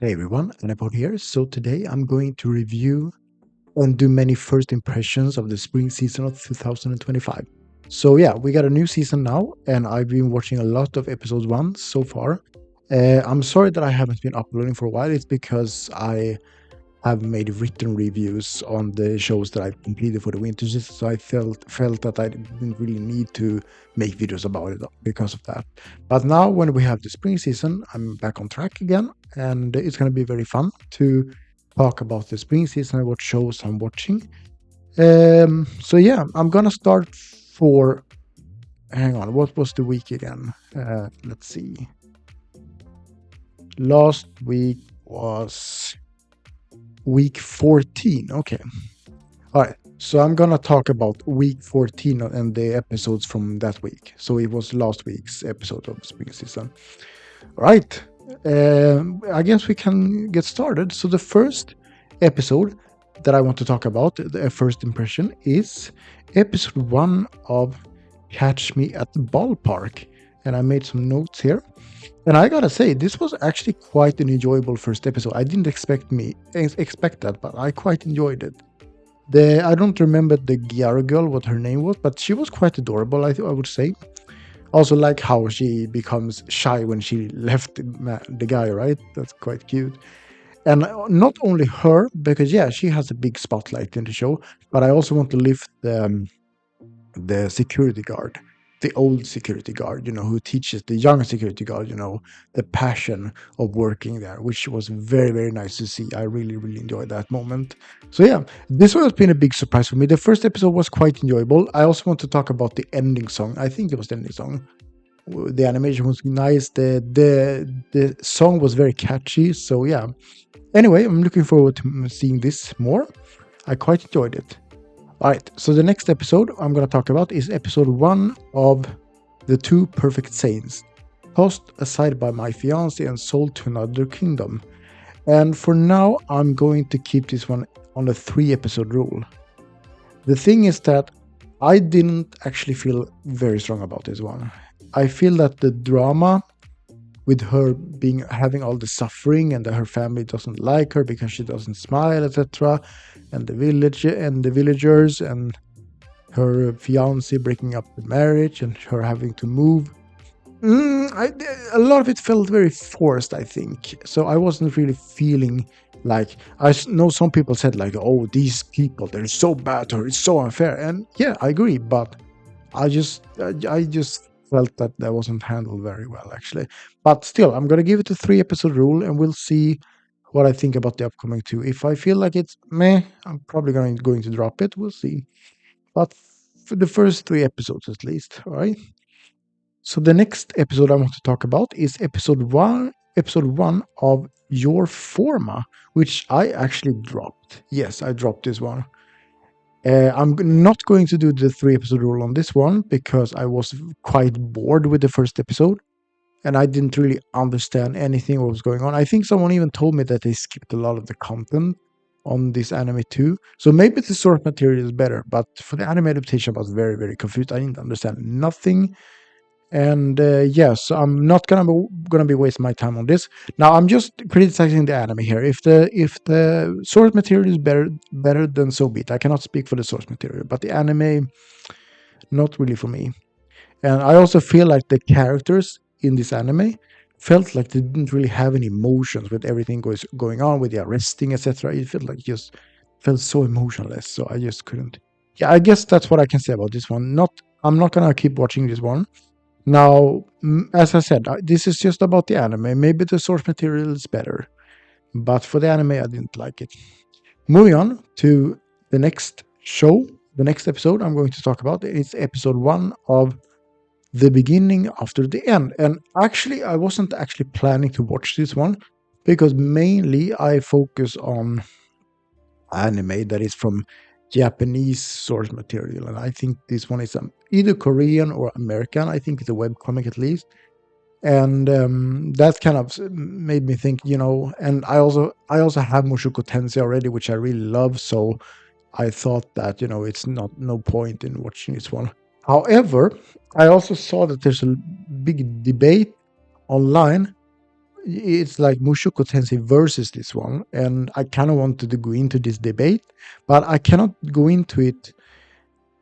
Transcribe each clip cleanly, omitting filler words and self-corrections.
Hey everyone, Anapod here. So today I'm going to review and do many first impressions of the spring season of 2025. So yeah, we got a new season now, and I've been watching a lot of episode 1 so far. I'm sorry that I haven't been uploading for a while. It's because I have made written reviews on the shows that I've completed for the winter season, so I felt that I didn't really need to make videos about it because of that. But now when we have the spring season, I'm back on track again, and it's going to be very fun to talk about the spring season and what shows I'm watching. So yeah, I'm gonna start for. Hang on, what was the week again? Let's see. Last week was week 14. Okay. All right. So I'm going to talk about week 14 and the episodes from that week. So it was last week's episode of spring season. All right. I guess we can get started. So the first episode that I want to talk about, the first impression, is episode 1 of Catch Me at the Ballpark. And I made some notes here. And I gotta say, this was actually quite an enjoyable first episode. I didn't expect that, but I quite enjoyed it. I don't remember the Gyaro girl, what her name was, but she was quite adorable, I would say. Also like how she becomes shy when she left the guy, right? That's quite cute. And not only her, because yeah, she has a big spotlight in the show, but I also want to lift the security guard. The old security guard, who teaches the young security guard, the passion of working there, which was very, very nice to see. I really, really enjoyed that moment. So yeah, this one has been a big surprise for me. The first episode was quite enjoyable. I also want to talk about the ending song. I think it was the ending song. The animation was nice. The song was very catchy. So yeah. Anyway, I'm looking forward to seeing this more. I quite enjoyed it. All right, so the next episode I'm going to talk about is episode 1 of The Two Perfect Saints, tossed aside by my fiancé and sold to another kingdom. And for now, I'm going to keep this one on a 3-episode rule. The thing is that I didn't actually feel very strong about this one. I feel that the drama with her having all the suffering and that her family doesn't like her because she doesn't smile, etc., and the villagers and her fiancé breaking up the marriage and her having to move. A lot of it felt very forced, I think. So I wasn't really feeling like, I know some people said like, oh, these people, they're so bad or it's so unfair. And yeah, I agree, but I just felt that wasn't handled very well, actually. But still, I'm going to give it a 3-episode rule, and we'll see what I think about the upcoming 2. If I feel like it's meh, I'm probably going to drop it. We'll see. But for the first 3 episodes, at least, all right? So the next episode I want to talk about is episode 1 of Your Forma, which I actually dropped. Yes, I dropped this one. I'm not going to do the 3-episode rule on this one because I was quite bored with the first episode and I didn't really understand anything what was going on. I think someone even told me that they skipped a lot of the content on this anime too. So maybe the source material is better, but for the anime adaptation I was very, very confused. I didn't understand nothing. And yes, I'm not gonna be wasting my time on this. Now I'm just criticizing the anime here. If the source material is better than so be it. I cannot speak for the source material, but the anime, not really for me. And I also feel like the characters in this anime felt like they didn't really have any emotions with everything going on with the arresting, etc. It felt like just felt so emotionless. So I just couldn't. Yeah, I guess that's what I can say about this one. I'm not gonna keep watching this one. Now, as I said, this is just about the anime. Maybe the source material is better, but for the anime, I didn't like it. Moving on to the next show, the next episode I'm going to talk about is episode 1 of The Beginning After the End. And actually, I wasn't actually planning to watch this one because mainly I focus on anime that is from Japanese source material, and I think this one is either Korean or American. I think it's a webcomic at least, and that kind of made me think, and I also have Mushoku Tensei already, which I really love, so I thought that it's no point in watching this one. However, I also saw that there's a big debate online it's like Mushoku Tensei versus this one, and I kind of wanted to go into this debate, but I cannot go into it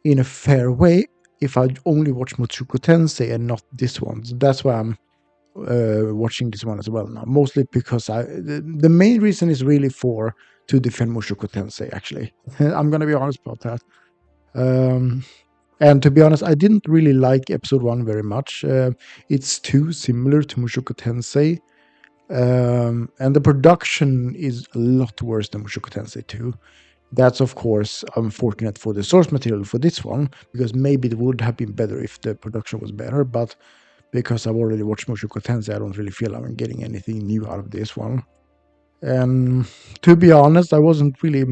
in a fair way if I only watch Mushoku Tensei and not this one. So that's why I'm watching this one as well now, mostly because the main reason is really to defend Mushoku Tensei, actually. I'm gonna be honest about that. And to be honest, I didn't really like episode 1 very much. It's too similar to Mushoku Tensei. And the production is a lot worse than Mushoku Tensei 2. That's, of course, unfortunate for the source material for this one, because maybe it would have been better if the production was better, but because I've already watched Mushoku Tensei, I don't really feel I'm getting anything new out of this one. And to be honest, I wasn't really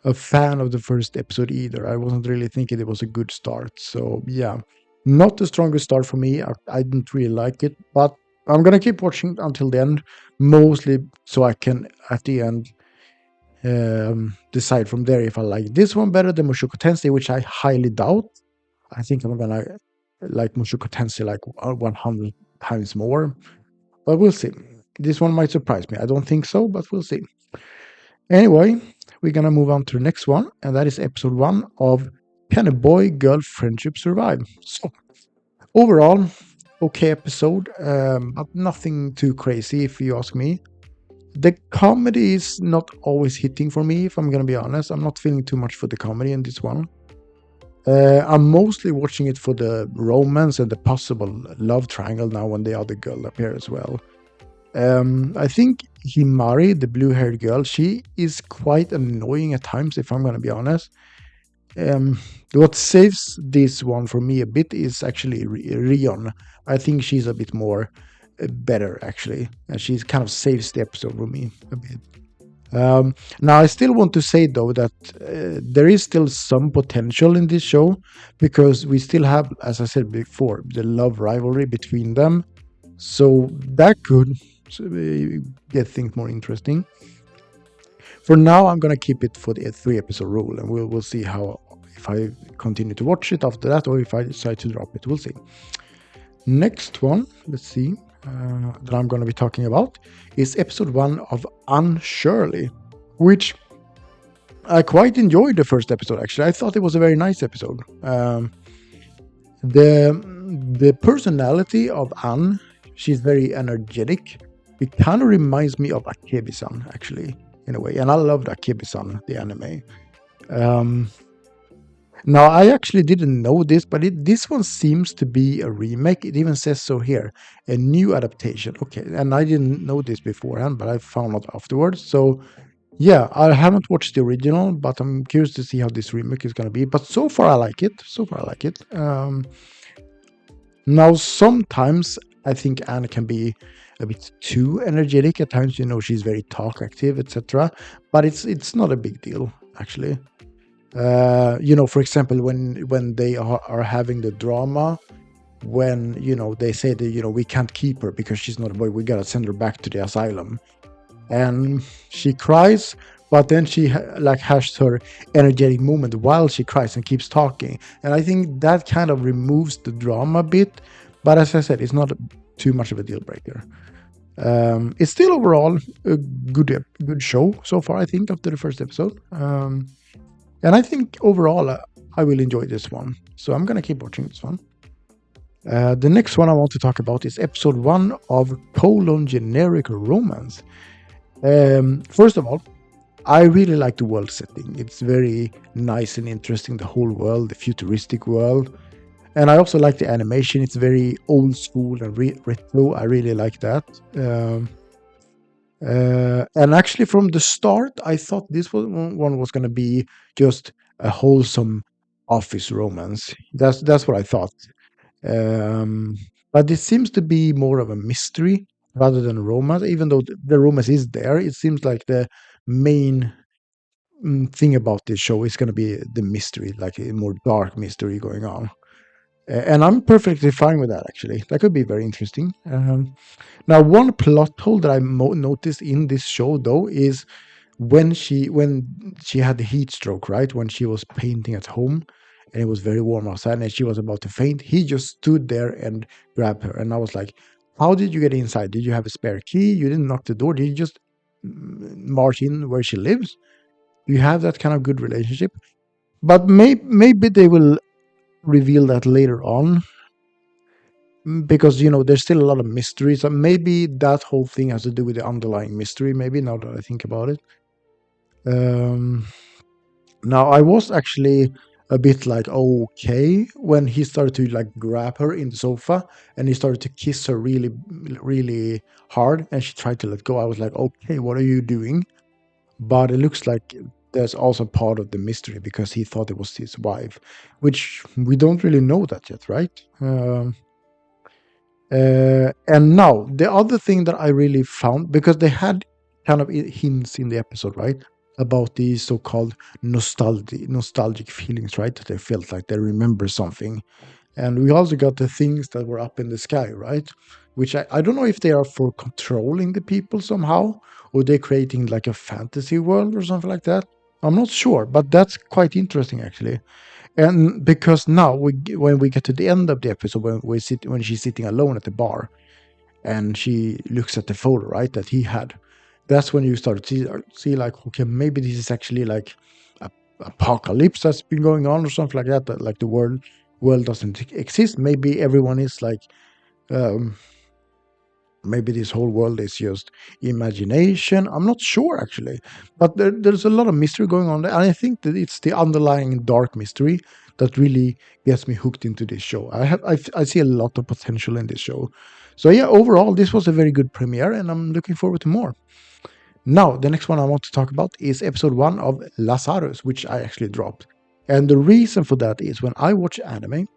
a fan of the first episode either. I wasn't really thinking it was a good start. So yeah, not the strongest start for me. I didn't really like it, but I'm gonna keep watching until the end, mostly so I can at the end decide from there if I like this one better than Mushoku Tensei, which I highly doubt. I think I'm gonna like Mushoku Tensei like 100 times more, but we'll see. This one might surprise me. I don't think so, but we'll see. Anyway, we're gonna move on to the next one, and that is episode 1 of Can a Boy-Girl Friendship Survive? So, overall, okay episode, but nothing too crazy if you ask me. The comedy is not always hitting for me, if I'm gonna be honest. I'm not feeling too much for the comedy in this one. I'm mostly watching it for the romance and the possible love triangle now when the other girl appears as well. I think Himari, the blue-haired girl, she is quite annoying at times, if I'm gonna be honest. What saves this one for me a bit is actually Rion. I think she's a bit more better, actually, and she kind of saves the episode for me a bit. Now, I still want to say, though, that there is still some potential in this show, because we still have, as I said before, the love rivalry between them. So that could get things more interesting. For now, I'm gonna keep it for the 3-episode rule, and we'll see how, if I continue to watch it after that, or if I decide to drop it. We'll see. Next one, let's see, that I'm gonna be talking about is episode 1 of Shirley, which I quite enjoyed the first episode. Actually, I thought it was a very nice episode. The personality of Anne, she's very energetic. It kind of reminds me of Akebi-san, actually, in a way. And I loved Akebi-san, the anime. Now, I actually didn't know this, but this one seems to be a remake. It even says so here, a new adaptation. Okay, and I didn't know this beforehand, but I found out afterwards. So, yeah, I haven't watched the original, but I'm curious to see how this remake is going to be. But so far, I like it. Now, sometimes I think Anne can be a bit too energetic at times. She's very talkative, etc. But it's not a big deal, actually. For example, when they are having the drama, when they say that we can't keep her because she's not a boy, we gotta send her back to the asylum, and she cries, but then she has her energetic moment while she cries and keeps talking, and I think that kind of removes the drama a bit. But as I said, it's not too much of a deal breaker. It's still overall a good show so far, I think, after the first episode. And I think overall I will enjoy this one. So I'm going to keep watching this one. The next one I want to talk about is episode 1 of Generic Romance. First of all, I really like the world setting. It's very nice and interesting, the whole world, the futuristic world. And I also like the animation. It's very old school and retro. I really like that. And actually, from the start, I thought this one was going to be just a wholesome office romance. That's what I thought. But it seems to be more of a mystery rather than a romance. Even though the romance is there, it seems like the main thing about this show is going to be the mystery, like a more dark mystery going on. And I'm perfectly fine with that, actually. That could be very interesting. Now, one plot hole that I noticed in this show, though, is when she had the heat stroke, right? When she was painting at home and it was very warm outside and she was about to faint, he just stood there and grabbed her. And I was like, how did you get inside? Did you have a spare key? You didn't knock the door? Did you just march in where she lives? Do you have that kind of good relationship? But maybe they will reveal that later on, because there's still a lot of mystery. So maybe that whole thing has to do with the underlying mystery. Maybe, now that I think about it. Now I was actually a bit like okay when he started to like grab her in the sofa and he started to kiss her really, really hard, and she tried to let go. I was like, okay, what are you doing? But it looks like there's also part of the mystery, because he thought it was his wife, which we don't really know that yet, right? And now the other thing that I really found, because they had kind of hints in the episode, right, about the so-called nostalgic feelings, right, that they felt like they remember something. And we also got the things that were up in the sky, right, which I don't know if they are for controlling the people somehow, or they're creating like a fantasy world or something like that. I'm not sure, but that's quite interesting actually. And because now when we get to the end of the episode, when she's sitting alone at the bar, and she looks at the photo, right, that he had, that's when you start to see like, okay, maybe this is actually like a apocalypse that's been going on or something like that. That like the world doesn't exist. Maybe everyone is like, maybe this whole world is just imagination. I'm not sure actually, but there's a lot of mystery going on there, and I think that it's the underlying dark mystery that really gets me hooked into this show. I see a lot of potential in this show. So yeah, overall, this was a very good premiere, and I'm looking forward to more. Now, the next one I want to talk about is episode 1 of Lazarus, which I actually dropped. And the reason for that is when I watch anime,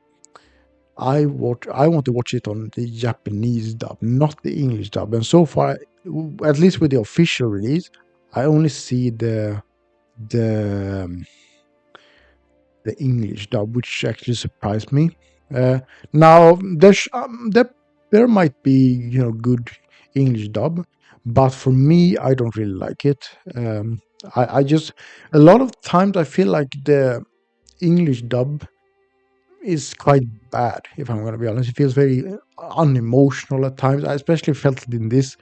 I want to watch it on the Japanese dub, not the English dub. And so far, at least with the official release, I only see the English dub, which actually surprised me. Now there might be good English dub, but for me, I don't really like it. I just, a lot of times I feel like the English dub is quite bad, if I'm going to be honest. It feels very unemotional at times. I especially felt it in this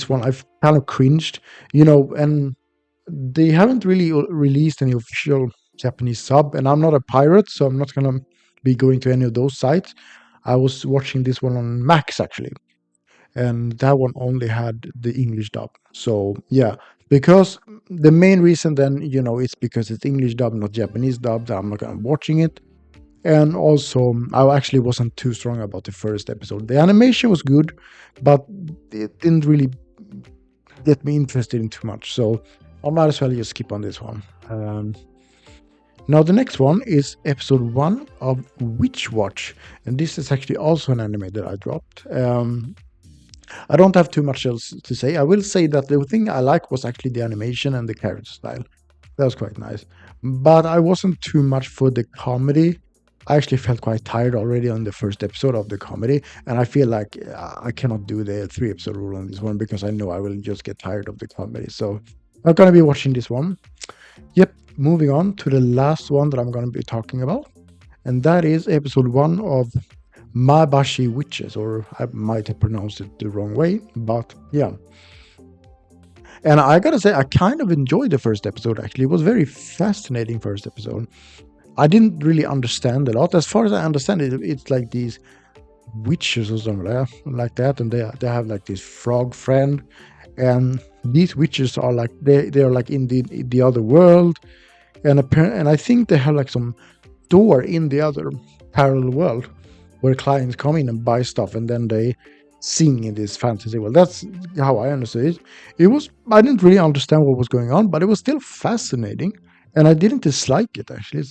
one. I've kind of cringed, and they haven't really released any official Japanese sub, and I'm not a pirate, so I'm not going to be going to any of those sites. I was watching this one on Max actually, and that one only had the English dub. So yeah, because the main reason then, it's because it's English dub, not Japanese dub, that I'm not going to be watching it. And also, I actually wasn't too strong about the first episode. The animation was good, but it didn't really get me interested in too much. So I might as well just skip on this one. Now the next one is episode 1 of Witch Watch, and this is actually also an anime that I dropped. I don't have too much else to say. I will say that the thing I like was actually the animation and the character style. That was quite nice. But I wasn't too much for the comedy. I actually felt quite tired already on the first episode of the comedy, and I feel like I cannot do the 3-episode rule on this one, because I know I will just get tired of the comedy. So I'm going to be watching this one. Yep, moving on to the last one that I'm going to be talking about, and that is episode 1 of Maebashi Witches, or I might have pronounced it the wrong way, but yeah. And I gotta say, I kind of enjoyed the first episode actually. It was very fascinating first episode. I didn't really understand a lot. As far as I understand it, it's like these witches or something like that, and they have like this frog friend, and these witches are like they are like in the other world, and I think they have like some door in the other parallel world where clients come in and buy stuff, and then they sing in this fantasy world. That's how I understood it. I didn't really understand what was going on, but it was still fascinating. And I didn't dislike it, actually.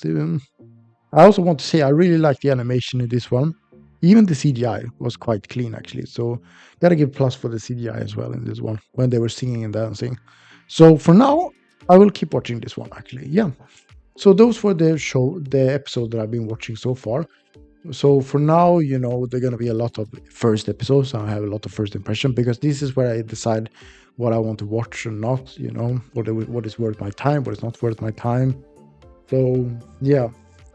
I also want to say I really like the animation in this one. Even the CGI was quite clean, actually. So, gotta give plus for the CGI as well in this one, when they were singing and dancing. So, for now, I will keep watching this one, actually. Yeah. So, those were the episode that I've been watching so far. So, for now, there are going to be a lot of first episodes. I have a lot of first impression, because this is where I decide what I want to watch or not, what is worth my time, what is not worth my time. So yeah,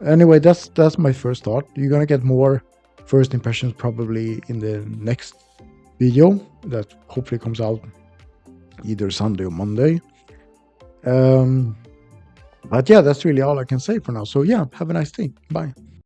anyway, that's my first thought. You're gonna get more first impressions probably in the next video that hopefully comes out either Sunday or Monday. But yeah, that's really all I can say for now. So yeah, have a nice day. Bye.